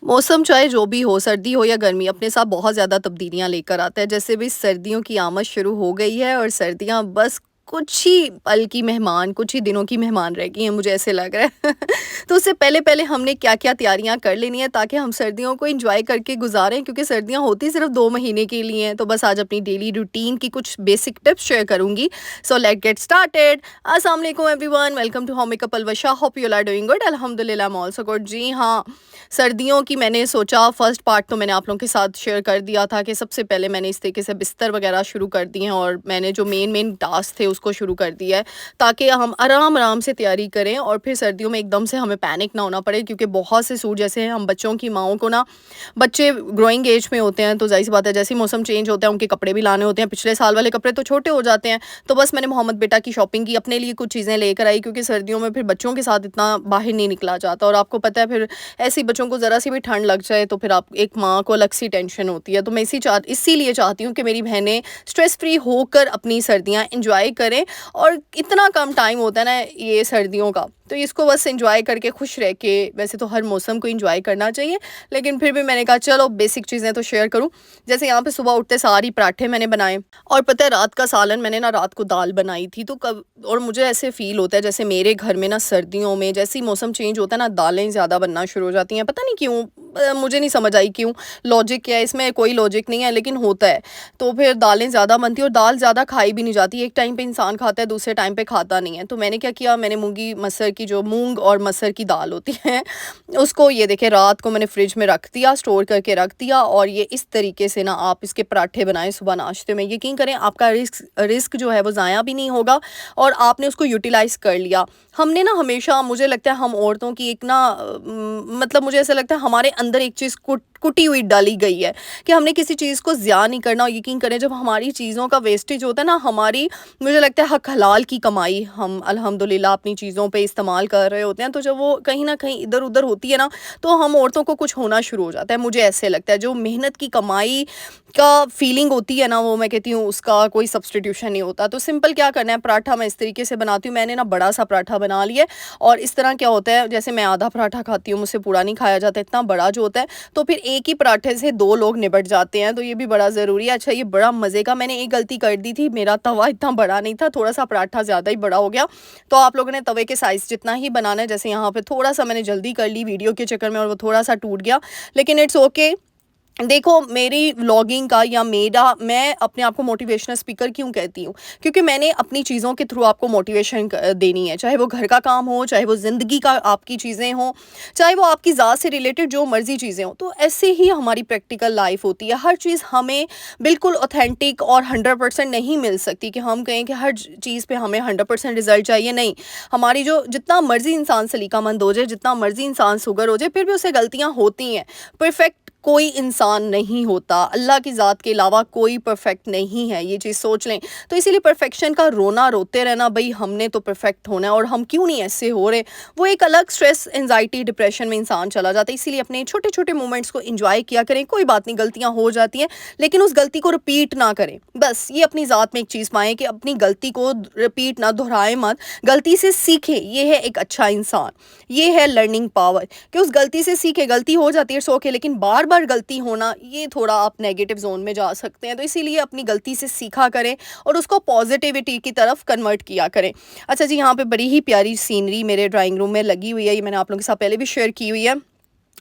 मौसम चाहे जो भी हो, सर्दी हो या गर्मी, अपने साथ बहुत ज़्यादा तब्दीलियाँ लेकर आता है। जैसे भी सर्दियों की आमद शुरू हो गई है और सर्दियाँ बस कुछ ही पल की मेहमान, कुछ ही दिनों की मेहमान रह गई हैं, मुझे ऐसे लग रहा है। तो उससे पहले-पहले हमने क्या-क्या तैयारियाँ कर लेनी है ताकि हम सर्दियों को एन्जॉय करके गुज़ारें, क्योंकि सर्दियाँ होती सिर्फ़ 2 महीने के लिए हैं। तो बस आज अपनी डेली रूटीन की कुछ बेसिक टिप्स शेयर करूँगी। So let's get started. अस्सलाम वालेकुम everyone, welcome to home makeup Alvasha, hope you are doing good. अल्हम्दुलिल्लाह, आई एम आल्सो गुड। जी हाँ, सर्दियों की मैंने सोचा फर्स्ट पार्ट तो मैंने आप लोगों के साथ शेयर कर दिया था कि सबसे पहले मैंने इस तरीके से बिस्तर वगैरह शुरू कर दिए हैं और मैंने जो मेन टास्क थे उसको शुरू कर दिया है ताकि हम आराम आराम से तैयारी करें और फिर सर्दियों में एकदम से हमें पैनिक ना होना पड़े, क्योंकि बहुत से सूट जैसे हम बच्चों की माओं को ना, बच्चे ग्रोइंग एज में होते हैं तो जाहिर सी बात है जैसे ही मौसम चेंज होता है उनके कपड़े भी लाने होते हैं, पिछले साल वाले कपड़े तो छोटे हो जाते हैं। तो बस मैंने मोहम्मद बेटा की शॉपिंग की, अपने लिए कुछ चीज़ें लेकर आई, क्योंकि सर्दियों में फिर बच्चों के साथ इतना बाहर नहीं निकला जाता और आपको पता है फिर ऐसे ही बच्चों को ज़रा सी भी ठंड लग जाए तो फिर आप एक माँ को अलग सी टेंशन होती है। तो मैं इसीलिए चाहती हूँ कि मेरी बहनें स्ट्रेस फ्री होकर अपनी सर्दियाँ एंजॉय करें। और इतना कम टाइम होता है ना ये सर्दियों का, तो इसको बस एंजॉय करके खुश रह के, वैसे तो हर मौसम को एंजॉय करना चाहिए, लेकिन फिर भी मैंने कहा चलो बेसिक चीज़ें तो शेयर करूँ। जैसे यहाँ पे सुबह उठते सारी पराठे मैंने बनाए और पता है रात का सालन मैंने ना रात को दाल बनाई थी। तो कब और मुझे ऐसे फ़ील होता है जैसे मेरे घर में ना सर्दियों में जैसे ही मौसम चेंज होता है ना दालें ज़्यादा बनना शुरू हो जाती हैं, पता नहीं क्यों। मुझे नहीं समझ आई क्यों, लॉजिक क्या है इसमें, कोई लॉजिक नहीं है लेकिन होता है। तो फिर दालें ज़्यादा बनती हैं और दाल ज़्यादा खाई भी नहीं जाती, एक टाइम पे इंसान खाता है दूसरे टाइम पे खाता नहीं है। तो मैंने क्या किया, मैंने मूंगी मसर की, जो मूंग और मसर की दाल होती है, उसको ये देखे रात को मैंने फ्रिज में रख दिया, स्टोर करके रख दिया। और ये इस तरीके से ना आप इसके पराठे बनाएं सुबह नाश्ते में, यकीन करें आपका रिस्क रिस्क जो है वो ज़ाया भी नहीं होगा और आपने उसको यूटिलाइज़ कर लिया। हमने ना हमेशा, मुझे लगता है हम औरतों की एक ना मतलब मुझे ऐसा लगता है हमारे अंदर एक चीज़ कुटी हुई डाली गई है कि हमने किसी चीज़ को ज़िया नहीं करना। और यकीन करें जब हमारी चीज़ों का वेस्टेज होता है ना, हमारी, मुझे लगता है हक हलाल की कमाई हम अल्हम्दुलिल्लाह अपनी चीज़ों पे इस्तेमाल कर रहे होते हैं, तो जब वो कहीं ना कहीं इधर उधर होती है ना, तो हम औरतों को कुछ होना शुरू हो जाता है। मुझे ऐसे लगता है जो मेहनत की कमाई का फीलिंग होती है ना, वो मैं कहती हूँ उसका कोई सब्सटीट्यूशन नहीं होता। तो सिंपल क्या करना है, पराठा मैं इस तरीके से बनाती हूँ, मैंने ना बड़ा सा पराठा बना लिया है। और इस तरह क्या होता है, जैसे मैं आधा पराठा खाती हूँ, मुझसे पूरा नहीं खाया जाता, इतना बड़ा जो होता है, तो फिर एक ही पराठे से 2 लोग निपट जाते हैं, तो ये भी बड़ा ज़रूरी है। अच्छा, ये बड़ा मज़े का, मैंने एक गलती कर दी थी, मेरा तवा इतना बड़ा नहीं था, थोड़ा-सा पराठा ज़्यादा ही बड़ा हो गया। तो आप लोगों ने तवे के साइज़ जितना ही बनाना है, जैसे यहाँ पे थोड़ा-सा मैंने जल्दी कर ली वीडियो के चक्कर में और वो थोड़ा-सा टूट गया, लेकिन इट्स ओके। देखो, मेरी व्लॉगिंग का या मेरा, मैं अपने आप को मोटिवेशनल स्पीकर क्यों कहती हूँ? क्योंकि मैंने अपनी चीज़ों के थ्रू आपको मोटिवेशन देनी है, चाहे वो घर का काम हो, चाहे वो ज़िंदगी का आपकी चीज़ें हों, चाहे वो आपकी ज़ात से रिलेटेड जो मर्ज़ी चीज़ें हों। तो ऐसे ही हमारी प्रैक्टिकल लाइफ होती है, हर चीज़ हमें बिल्कुल ऑथेंटिक और 100% नहीं मिल सकती कि हम कहें कि हर चीज़ पे हमें 100% रिजल्ट चाहिए, नहीं। हमारी जो, जितना मर्ज़ी इंसान सलीकामंद हो जाए, जितना मर्ज़ी इंसान सुगर हो जाए, फिर भी उससे गलतियाँ होती हैं। परफेक्ट कोई इंसान नहीं होता, अल्लाह की ज़ात के अलावा कोई परफेक्ट नहीं है, ये चीज़ सोच लें। तो इसीलिए परफेक्शन का रोना रोते रहना, भई हमने तो परफेक्ट होना है और हम क्यों नहीं ऐसे हो रहे, वो एक अलग स्ट्रेस, एंजाइटी, डिप्रेशन में इंसान चला जाता है। इसीलिए अपने छोटे-छोटे मोमेंट्स को एन्जॉय किया करें, कोई बात नहीं, गलतियाँ हो जाती हैं, लेकिन उस गलती को रिपीट ना करें। बस ये अपनी ज़ात में एक चीज़ पाएँ कि अपनी गलती को रिपीट ना दोहराएँ मत, गलती से सीखें, ये है एक अच्छा इंसान। ये है लर्निंग पावर कि उस गलती से सीखें, गलती हो जाती है, इट्स ओके, लेकिन बार-बार गलती होना, ये थोड़ा आप नेगेटिव ज़ोन में जा सकते हैं। तो इसीलिए अपनी गलती से सीखा करें और उसको पॉजिटिविटी की तरफ कन्वर्ट किया करें। अच्छा जी, यहाँ पे बड़ी ही प्यारी सीनरी मेरे ड्राइंग रूम में लगी हुई है, ये मैंने आप लोगों के साथ पहले भी शेयर की हुई है।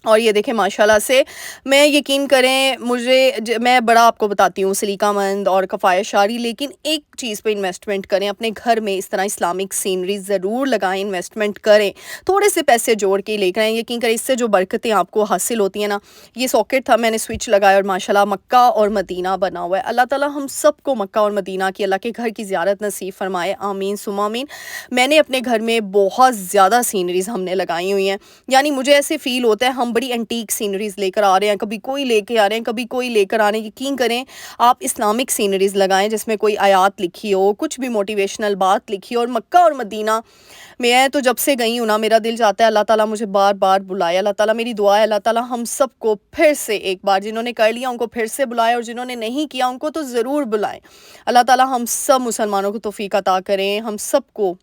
और ये देखें माशाल्लाह से, मैं, यकीन करें मुझे मैं बड़ा आपको बताती हूँ सलीकामंद और कफ़ायशारी, लेकिन एक चीज़ पे इन्वेस्टमेंट करें अपने घर में, इस तरह इस्लामिक सीनरी ज़रूर लगाएं, इन्वेस्टमेंट करें, थोड़े से पैसे जोड़ के लेकर आएँ, यकीन करें इससे जो बरकतें आपको हासिल होती हैं ना। ये सॉकेट था, मैंने स्विच लगाया और माशाल्लाह मक्का और मदीना बना हुआ है। अल्लाह ताला हम सबको मक्का और मदीना की, अल्लाह के घर की ज़ियारत नसीब फरमाए, आमीन सुम्मा आमीन। मैंने अपने घर में बहुत ज़्यादा सीनरीज़ हमने लगाई हुई हैं, यानी मुझे ऐसे फ़ील होता है हम बड़ी एंटीक सीनरीज़ लेकर आ रहे हैं, कभी कोई लेके आ रहे हैं, कभी कोई लेकर आ रहे हैं। यकीन करें आप इस्लामिक सीनरीज़ लगाएं जिसमें कोई आयात लिखी हो, कुछ भी मोटिवेशनल बात लिखी हो। और मक्का और मदीना, मैं तो जब से गई हूँ ना, मेरा दिल चाहता है अल्लाह ताला मुझे बार बार बुलाए। अल्लाह ताला, मेरी दुआ है अल्लाह ताला हम सबको फिर से एक बार, जिन्होंने कर लिया उनको फिर से बुलाए और जिन्होंने नहीं किया उनको तो ज़रूर बुलाएं। अल्लाह ताला हम सब मुसलमानों को तौफीक अता करें, हम सबको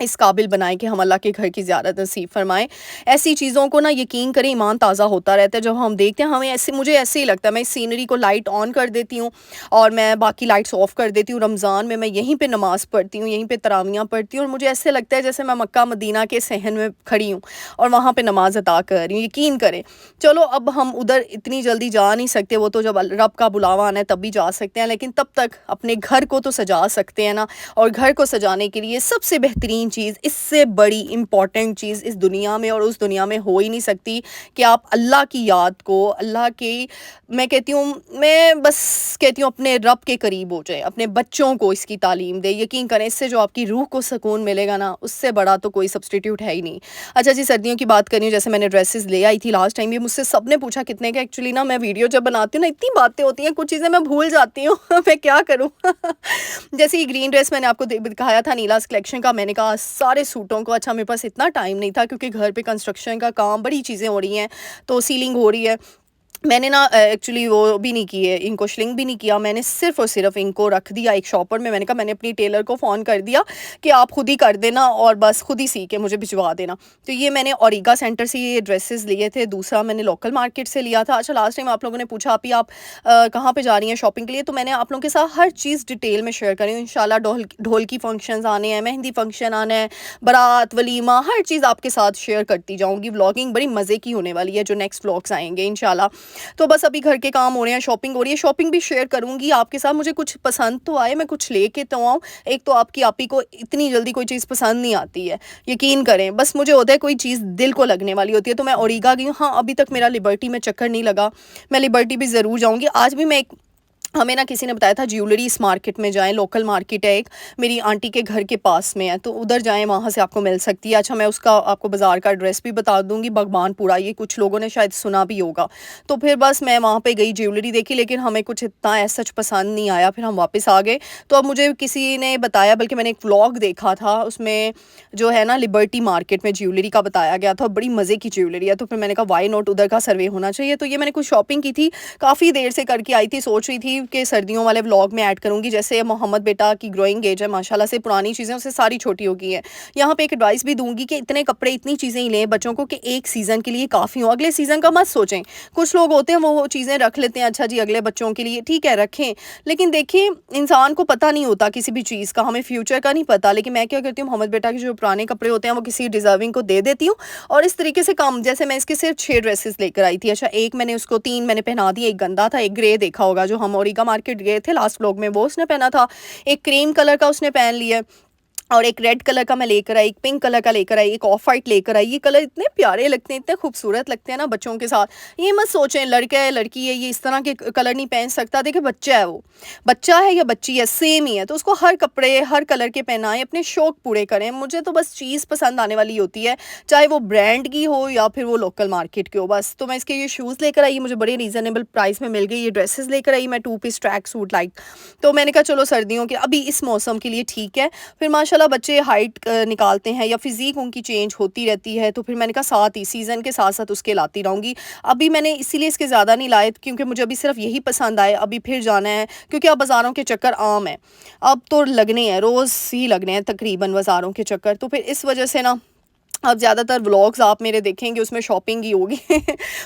इस काबिल बनाएँ कि हम अल्लाह के घर की ज़ियारत नसीब फ़रमाएँ। ऐसी चीज़ों को ना यकीन करें ईमान ताज़ा होता रहता है जब हम देखते हैं, हमें ऐसे मुझे ऐसे ही लगता है, मैं इस सीनरी को लाइट ऑन कर देती हूँ और मैं बाकी लाइट्स ऑफ़ कर देती हूँ। रमज़ान में मैं यहीं पे नमाज़ पढ़ती हूँ, यहीं पे तरावियाँ पढ़ती हूँ और मुझे ऐसे लगता है जैसे मैं मक्का मदीना के सहन में खड़ी हूँ और वहाँ पे नमाज़ अता कर रही हूँ, यकीन करें। चलो अब हम उधर इतनी जल्दी जा नहीं सकते, वो तो जब रब का बुलावा आना है तब भी जा सकते हैं, लेकिन तब तक अपने घर को तो सजा सकते हैं ना। और घर को सजाने के लिए सबसे बेहतरीन चीज़, इससे बड़ी इम्पॉर्टेंट चीज़ इस दुनिया में और उस दुनिया में हो ही नहीं सकती कि आप अल्लाह की याद को, अल्लाह की, मैं कहती हूँ, मैं बस कहती हूँ अपने रब के करीब हो जाए, अपने बच्चों को इसकी तालीम दे। यकीन करें इससे जो आपकी रूह को सुकून मिलेगा ना, उससे बड़ा तो कोई सब्स्टिट्यूट है ही नहीं। अच्छा जी, सर्दियों की बात कर रही हूँ, जैसे मैंने ड्रेसेस ले आई थी लास्ट टाइम भी, मुझसे सबने पूछा कितने के। एक्चुअली ना मैं वीडियो जब बनाती हूँ ना, इतनी बातें होती हैं, कुछ चीज़ें मैं भूल जाती हूँ मैं क्या करूँ जैसे ये ग्रीन ड्रेस मैंने आपको दिखाया था नीलास कलेक्शन का, मैंने कहा सारे सूटों को, अच्छा मेरे पास इतना टाइम नहीं था क्योंकि घर पे कंस्ट्रक्शन का काम, बड़ी चीज़ें हो रही हैं, तो सीलिंग हो रही है। मैंने ना एक्चुअली वो भी नहीं की है, इनको श्रिंक भी नहीं किया, मैंने सिर्फ़ और सिर्फ़ इनको रख दिया एक शॉपर में। मैंने कहा मैंने अपनी टेलर को फ़ोन कर दिया कि आप खुद ही कर देना और बस खुद ही सी के मुझे भिजवा देना। तो ये मैंने ओरिगा सेंटर से ये ड्रेसेस लिए थे, दूसरा मैंने लोकल मार्केट से लिया था। अच्छा, लास्ट टाइम आप लोगों ने पूछा अभी आप कहाँ पे जा रही हैं शॉपिंग के लिए, तो मैंने आप लोगों के साथ हर चीज़ डिटेल में शेयर करी हूँ। इंशाल्लाह ढोल की फंक्शंस आने हैं, मेहंदी फंक्शन आना है, बारात, वलीमा, हर चीज़ आपके साथ शेयर करती जाऊँगी। व्लॉगिंग बड़ी मज़े की होने वाली है जो नेक्स्ट व्लॉग्स आएँगे इंशाल्लाह। तो बस अभी घर के काम हो रहे हैं, शॉपिंग हो रही है, शॉपिंग भी शेयर करूँगी आपके साथ। मुझे कुछ पसंद तो आए, मैं कुछ लेके तो आऊँ। एक तो आपकी आपी को इतनी जल्दी कोई चीज़ पसंद नहीं आती है, यकीन करें। बस मुझे होता है कोई चीज़ दिल को लगने वाली होती है तो मैं ओरिगा गई हूँ। हाँ, अभी तक मेरा लिबर्टी में चक्कर नहीं लगा, मैं लिबर्टी भी ज़रूर जाऊँगी। आज भी मैं एक, हमें ना किसी ने बताया था ज्वेलरी इस मार्केट में जाएँ, लोकल मार्केट है एक, मेरी आंटी के घर के पास में है, तो उधर जाएँ, वहाँ से आपको मिल सकती है। अच्छा, मैं उसका आपको बाज़ार का एड्रेस भी बता दूँगी, भगवानपुरा, ये कुछ लोगों ने शायद सुना भी होगा। तो फिर बस मैं वहाँ पे गई, ज्वेलरी देखी, लेकिन हमें कुछ इतना एज़ सच पसंद नहीं आया, फिर हम वापस आ गए। तो अब मुझे किसी ने बताया, बल्कि मैंने एक व्लॉग देखा था, उसमें जो है ना लिबर्टी मार्केट में ज्वेलरी का बताया गया था, बड़ी मज़े की ज्वेलरी है। तो फिर मैंने कहा व्हाई नॉट, उधर का सर्वे होना चाहिए। तो ये मैंने कुछ शॉपिंग की थी, काफ़ी देर से करके आई थी, सोच रही थी कि सर्दियों वाले व्लॉग में ऐड करूँगी। जैसे मोहम्मद बेटा की ग्रोइंग एज है माशाल्लाह से, पुरानी चीज़ें उससे सारी छोटी हो गई हैं। यहाँ पे एक एडवाइस भी दूँगी कि इतने कपड़े, इतनी चीज़ें ही लें बच्चों को कि एक सीज़न के लिए काफ़ी हो, अगले सीज़न का मत सोचें। कुछ लोग होते हैं वो चीज़ें रख लेते हैं, अच्छा जी अगले बच्चों के लिए, ठीक है रखें, लेकिन देखिए इंसान को पता नहीं होता किसी भी चीज़ का, हमें फ्यूचर का नहीं पता। लेकिन मैं क्या करती हूँ, मोहम्मद बेटा के जो पुराने कपड़े होते हैं वो किसी डिज़र्विंग को दे देती हूँ और इस तरीके से काम, जैसे मैं इसके सिर्फ 6 ड्रेसेस लेकर आई थी। अच्छा, एक मैंने उसको 3 मैंने पहना दी, एक गंदा था, एक ग्रे देखा होगा जो हम ओरिगा मार्केट गए थे लास्ट व्लॉग में, वो उसने पहना था, एक क्रीम कलर का उसने पहन लिया और एक रेड कलर का मैं लेकर आई, एक पिंक कलर का लेकर आई, एक ऑफ वाइट लेकर आई। ये कलर इतने प्यारे लगते हैं, इतने खूबसूरत लगते हैं ना बच्चों के साथ। ये मत सोचें लड़का है लड़की है ये इस तरह के कलर नहीं पहन सकता। देखिए बच्चा है, वो बच्चा है या बच्ची है, सेम ही है, तो उसको हर कपड़े हर कलर के पहनाएं, अपने शौक पूरे करें। मुझे तो बस चीज़ पसंद आने वाली होती है, चाहे वो ब्रांड की हो या फिर वो लोकल मार्केट की हो बस। तो मैं इसके ये शूज़ लेकर आई, मुझे बड़े रीज़नेबल प्राइस में मिल गई। ये ड्रेसेस लेकर आई मैं, 2 पीस ट्रैक सूट लाइक, तो मैंने कहा चलो सर्दियों के अभी इस मौसम के लिए ठीक है। फिर माशाल्लाह बच्चे हाइट निकालते हैं या फिज़ीक उनकी चेंज होती रहती है, तो फिर मैंने कहा साथ ही सीज़न के साथ साथ उसके लाती रहूँगी। अभी मैंने इसीलिए इसके ज़्यादा नहीं लाए क्योंकि मुझे अभी सिर्फ यही पसंद आए। अभी फिर जाना है क्योंकि अब बाज़ारों के चक्कर आम है, अब तो लगने हैं, रोज़ ही लगने हैं तकरीबन बाज़ारों के चक्कर। तो फिर इस वजह से ना अब ज़्यादातर व्लॉग्स आप मेरे देखेंगे उसमें शॉपिंग ही होगी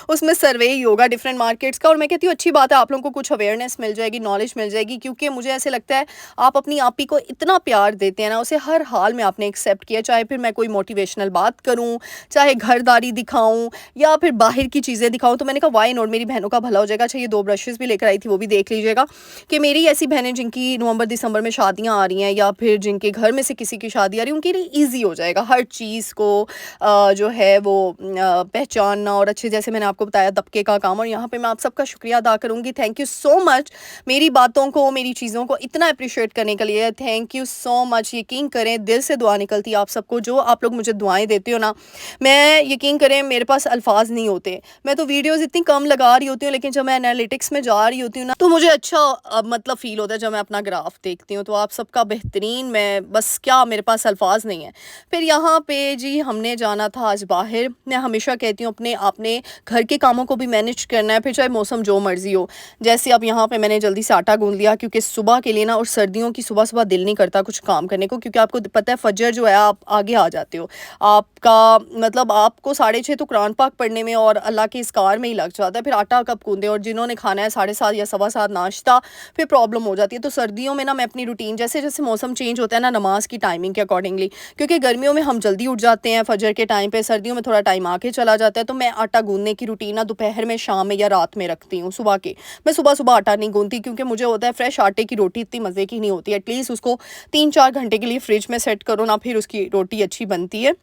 उसमें सर्वे ही होगा डिफरेंट मार्केट्स का। और मैं कहती हूँ अच्छी बात है, आप लोगों को कुछ अवेयरनेस मिल जाएगी, नॉलेज मिल जाएगी, क्योंकि मुझे ऐसे लगता है आप अपनी आप ही को इतना प्यार देते हैं ना, उसे हर हाल में आपने एक्सेप्ट किया, चाहे फिर मैं कोई मोटिवेशनल बात करूँ, चाहे घरदारी दिखाऊँ या फिर बाहर की चीज़ें दिखाऊँ। तो मैंने कहा वाई नॉट, मेरी बहनों का भला हो जाएगा। अच्छा, ये 2 ब्रशेज़ भी लेकर आई थी, वो भी देख लीजिएगा कि मेरी ऐसी बहनें जिनकी नवंबर दिसंबर में शादियाँ आ रही हैं या फिर जिनके घर में से किसी की शादी आ रही है, उनके लिए ईजी हो जाएगा हर चीज़ को जो है वो पहचानना और अच्छे, जैसे मैंने आपको बताया दबके का काम। और यहाँ पे मैं आप सबका शुक्रिया अदा करूँगी, थैंक यू सो मच मेरी बातों को, मेरी चीज़ों को इतना अप्रिशिएट करने के लिए, थैंक यू सो मच। यकीन करें दिल से दुआ निकलती है आप सबको, जो आप लोग मुझे दुआएं देते हो ना, मैं यकीन करें मेरे पास अल्फाज नहीं होते। मैं तो वीडियोज़ इतनी कम लगा रही होती हूँ, लेकिन जब मैं एनालिटिक्स में जा रही होती हूँ ना, तो मुझे अच्छा मतलब फ़ील होता है जब मैं अपना ग्राफ देखती हूँ। तो आप सबका बेहतरीन, मैं बस क्या, मेरे पास अल्फाज नहीं है। फिर यहाँ पे जी हमने जाना था आज बाहर। मैं हमेशा कहती हूँ अपने आपने घर के कामों को भी मैनेज करना है, फिर चाहे मौसम जो मर्ज़ी हो। जैसे अब यहाँ पे मैंने जल्दी से आटा गूँध लिया क्योंकि सुबह के लिए ना, और सर्दियों की सुबह-सुबह दिल नहीं करता कुछ काम करने को, क्योंकि आपको पता है फ़जर जो है आप आगे आ जाते हो। आपका मतलब आपको 6:30 तो कुरान पाक पढ़ने में और अल्लाह के इज़्कार में ही लग जाता है, फिर आटा कब गूँधें, और जिन्होंने खाना है 7:30 या सवा 7 नाश्ता, फिर प्रॉब्लम हो जाती है। तो सर्दियों में ना मैं अपनी रूटीन, जैसे-जैसे मौसम चेंज होता है ना, नमाज़ की टाइमिंग के अकॉर्डिंगली, क्योंकि गर्मियों में हम जल्दी उठ जाते हैं फ़जर के टाइम पे, सर्दियों में थोड़ा टाइम आगे चला जाता है, तो मैं आटा गूँधने की रूटीन ना दोपहर में, शाम में या रात में रखती हूँ। सुबह के मैं सुबह-सुबह आटा नहीं गूँधती, क्योंकि मुझे होता है फ्रेश आटे की रोटी इतनी मज़े की नहीं होती, एटलीस्ट उसको 3-4 घंटे के लिए फ्रिज में सेट करो ना, फिर उसकी रोटी अच्छी बनती है।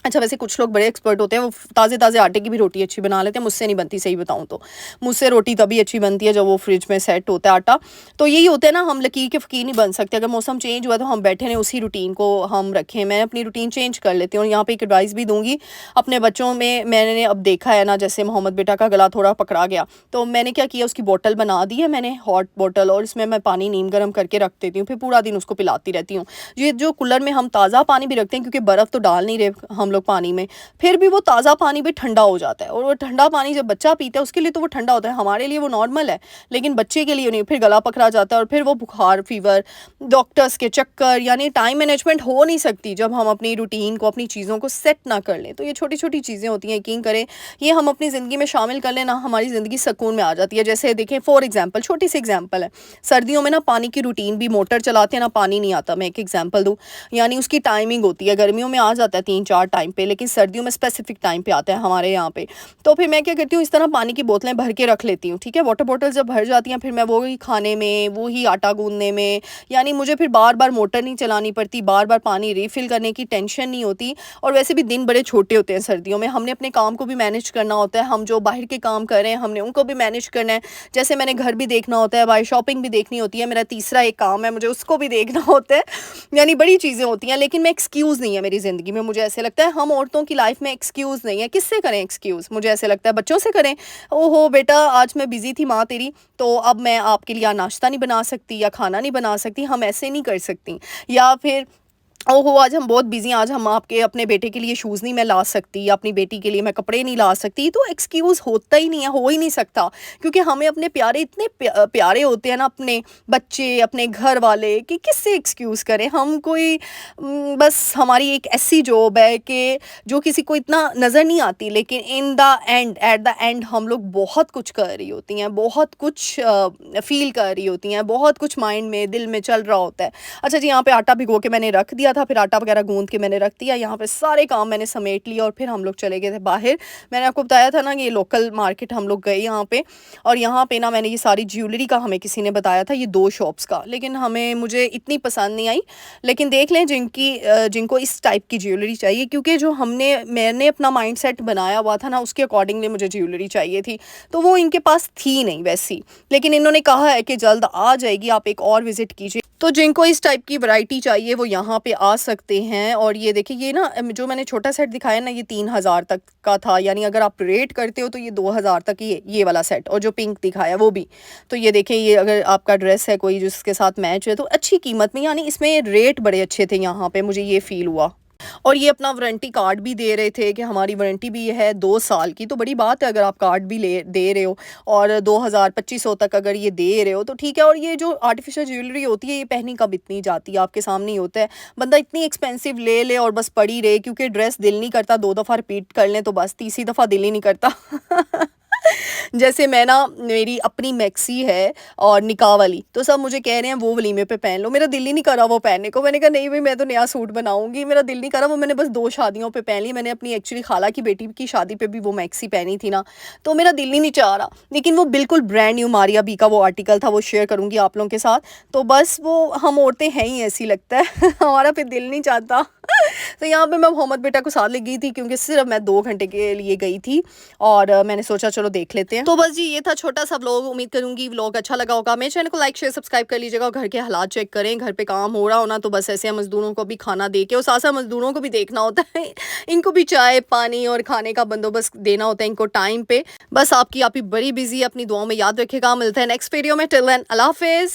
अच्छा, वैसे कुछ लोग बड़े एक्सपर्ट होते हैं, वो ताज़े-ताज़े आटे की भी रोटी अच्छी बना लेते हैं, मुझसे नहीं बनती सही बताऊँ तो। मुझसे रोटी तभी अच्छी बनती है जब वो फ्रिज में सेट होता है आटा। तो यही होता है ना, हम लकीर के फ़कीर नहीं बन सकते, अगर मौसम चेंज हुआ तो हम बैठे रहें उसी रूटीन को हम रखें। मैं अपनी रूटीन चेंज कर लेती हूँ, और यहाँ पे एक एडवाइस भी दूँगी अपने बच्चों में। मैंने अब देखा है ना, जैसे मोहम्मद बेटा का गला थोड़ा पकड़ा गया, तो मैंने क्या किया, उसकी बॉटल बना दी है मैंने, हॉट बॉटल, और इसमें मैं पानी नीम गर्म करके रख देती हूँ, फिर पूरा दिन उसको पिलाती रहती हूँ। ये जो कूलर में हम ताज़ा पानी भी रखते हैं, क्योंकि बर्फ़ तो डाल नहीं रहे हम लोग पानी में, फिर भी वो ताज़ा पानी भी ठंडा हो जाता है, और वो ठंडा पानी जब बच्चा पीता है उसके लिए तो वो ठंडा होता है, हमारे लिए वो नॉर्मल है, लेकिन बच्चे के लिए नहीं। फिर गला पकड़ा जाता है, और फिर वो बुखार, फीवर, डॉक्टर्स के चक्कर, यानी टाइम मैनेजमेंट हो नहीं सकती जब हम अपनी रूटीन को, अपनी चीज़ों को सेट ना कर लें। तो ये छोटी-छोटी चीज़ें होती हैं, यकीन करें, ये हम अपनी ज़िंदगी में शामिल कर लें ना, हमारी ज़िंदगी सुकून में आ जाती है। जैसे देखें, फॉर एग्ज़ाम्पल, छोटी सी एग्ज़ाम्पल है, सर्दियों में ना पानी की रूटीन भी, मोटर चलाते हैं ना, पानी नहीं आता। मैं एक एग्ज़ाम्पल दूँ, यानी उसकी टाइमिंग होती है, गर्मियों में आ जाता है 3-4 टाइम पे, लेकिन सर्दियों में स्पेसिफिक टाइम पे आता है हमारे यहाँ पे। तो फिर मैं क्या करती हूँ, इस तरह पानी की बोतलें भर के रख लेती हूँ, ठीक है। वाटर बॉटल जब भर जाती हैं, फिर मैं वही खाने में, वही आटा गूँधने में, यानी मुझे फिर बार-बार मोटर नहीं चलानी पड़ती, बार-बार पानी रिफ़िल करने की टेंशन नहीं होती। और वैसे भी दिन बड़े छोटे होते हैं सर्दियों में, हमने अपने काम को भी मैनेज करना होता है, हम जो बाहर के काम कर रहे हैं हमने उनको भी मैनेज करना है। जैसे मैंने घर भी देखना होता है, बाहर शॉपिंग भी देखनी होती है, मेरा तीसरा एक काम है, मुझे उसको भी देखना होता है, यानी बड़ी चीज़ें होती हैं। लेकिन मैं एक्सक्यूज़ नहीं है मेरी ज़िंदगी में, मुझे ऐसे लगता है हम औरतों की लाइफ़ में एक्सक्यूज़ नहीं है। किससे करें एक्सक्यूज़? मुझे ऐसे लगता है बच्चों से करें। ओहो बेटा, आज मैं बिज़ी थी माँ तेरी, तो अब मैं आपके लिए नाश्ता नहीं बना सकती या खाना नहीं बना सकती, हम ऐसे नहीं कर सकती। या फिर ओहो, आज हम बहुत बिज़ी हैं, आज हम आपके अपने बेटे के लिए शूज़ नहीं मैं ला सकती, या अपनी बेटी के लिए मैं कपड़े नहीं ला सकती। तो एक्सक्यूज़ होता ही नहीं है, हो ही नहीं सकता, क्योंकि हमें अपने प्यारे इतने प्यारे होते हैं ना, अपने बच्चे, अपने घर वाले, कि किससे एक्सक्यूज़ करें हम। कोई बस हमारी एक ऐसी जॉब है कि जो किसी को इतना नज़र नहीं आती, लेकिन in the end, at the end हम लोग बहुत कुछ कर रही होती हैं, बहुत कुछ फ़ील कर रही होती हैं, बहुत कुछ माइंड में, दिल में चल रहा होता है। अच्छा जी, यहाँ पे आटा भिगो के मैंने रख दिया था, फिर आटा वगैरह गूँध के मैंने रख दिया, यहाँ पे सारे काम मैंने समेट लिया, और फिर हम लोग चले गए थे बाहर। मैंने आपको बताया था ना, ये लोकल मार्केट हम लोग गए यहाँ पे, और यहाँ पे ना मैंने ये सारी ज्वेलरी का, हमें किसी ने बताया था, ये 2 शॉप्स का, लेकिन मुझे इतनी पसंद नहीं आई। लेकिन देख लें जिनको इस टाइप की ज्वेलरी चाहिए, क्योंकि जो मैंने अपना माइंडसेट बनाया हुआ था ना, उसके अकॉर्डिंगली मुझे ज्वेलरी चाहिए थी, तो वो इनके पास थी नहीं वैसी। लेकिन इन्होंने कहा है कि जल्द आ जाएगी, आप एक और विज़िट कीजिए। तो जिनको इस टाइप की वैरायटी चाहिए वो यहाँ पे आ सकते हैं। और ये देखिए, ये ना जो मैंने छोटा सेट दिखाया ना, ये 3000 तक का था, यानी अगर आप रेट करते हो तो ये 2000 तक ये वाला सेट, और जो पिंक दिखाया वो भी। तो ये देखें, ये अगर आपका ड्रेस है कोई जिसके साथ मैच है, तो अच्छी कीमत में, यानी इसमें रेट बड़े अच्छे थे यहाँ पे, मुझे ये फ़ील हुआ। और ये अपना वारंटी कार्ड भी दे रहे थे कि हमारी वारंटी भी है 2 साल की। तो बड़ी बात है, अगर आप कार्ड भी दे रहे हो, और 2000-2500 तक अगर ये दे रहे हो तो ठीक है। और ये जो आर्टिफिशियल ज्वेलरी होती है, ये पहनी कब इतनी जाती है, आपके सामने ही होता है। बंदा इतनी एक्सपेंसिव ले ले और बस पड़ी रहे, क्योंकि ड्रेस दिल नहीं करता 2 दफ़ा रिपीट कर लें, तो बस तीसरी दफ़ा दिल ही नहीं करता। जैसे मैं ना, मेरी अपनी मैक्सी है और निकाह वाली, तो सब मुझे कह रहे हैं वो वलीमे पे पहन लो, मेरा दिल ही नहीं कर रहा वो पहनने को। मैंने कहा नहीं भाई, मैं तो नया सूट बनाऊंगी, मेरा दिल नहीं कर रहा वो। मैंने बस 2 शादियों पे पहन ली, मैंने अपनी एक्चुअली खाला की बेटी की शादी पे भी वो मैक्सी पहनी थी ना, तो मेरा दिल ही नहीं चाह रहा। लेकिन वो बिल्कुल ब्रांड न्यू मारिया बी का वो आर्टिकल था, वो शेयर करूँगी आप लोगों के साथ। तो बस वो हम औरतें हैं ही ऐसी, लगता है हमारा फिर दिल नहीं चाहता। तो यहाँ पे मैं मोहम्मद बेटा को साथ ले गई थी, क्योंकि सिर्फ मैं 2 घंटे के लिए गई थी, और मैंने सोचा चलो देख लेते हैं। तो बस जी, ये था छोटा सा व्लॉग। उम्मीद करूंगी व्लॉग अच्छा लगा होगा। मेरे चैनल को लाइक शेयर सब्सक्राइब कर लीजिएगा, और घर के हालात चेक करें, घर पे काम हो रहा होना तो बस ऐसे मजदूरों को भी खाना दे के, और साथ साथ मजदूरों को भी देखना होता है इनको भी चाय पानी और खाने का बंदोबस्त देना होता है इनको टाइम पे। बस आपकी आप ही बड़ी बिजी, अपनी दुआओं में याद रखेगा। मिलते हैं नेक्स्ट वीडियो में, टिल देन अल्लाह हाफिज़।